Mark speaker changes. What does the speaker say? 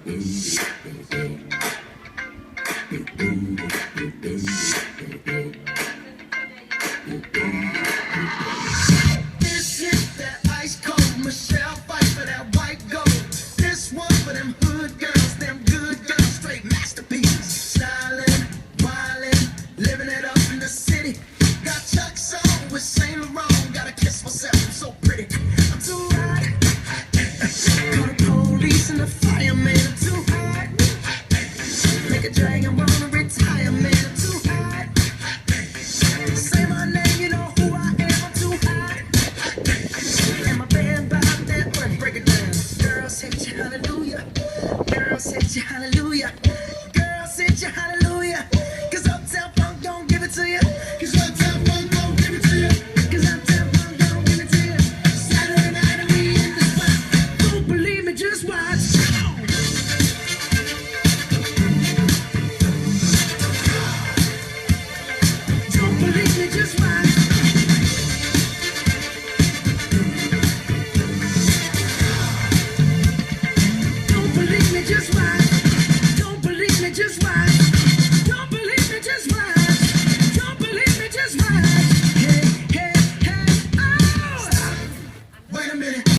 Speaker 1: This is that ice cold Michelle fight for that white gold. This one for them hood girls, them good girls, straight masterpieces. Stylin', wildin', living it up in the city. Got Chuck's on with Saint Laurent. Gotta kiss myself, I'm so pretty. I'm too hot. Call the police and the fireman. I'm too hot. Make a dragon wanna retire, man. I'm too hot. Say my name, you know who I am. I'm too hot. And my band bought that one. Break it down. Girls hit you, hallelujah. Girls hit you, hallelujah. Girls hit you, hallelujah. Cause Uptown Funk don't give it to you. Cause Uptown Funk don't give it to you. Cause Uptown Funk don't give it to you. Saturday night and we in the spot. Don't believe me, just watch. Don't believe me, just watch.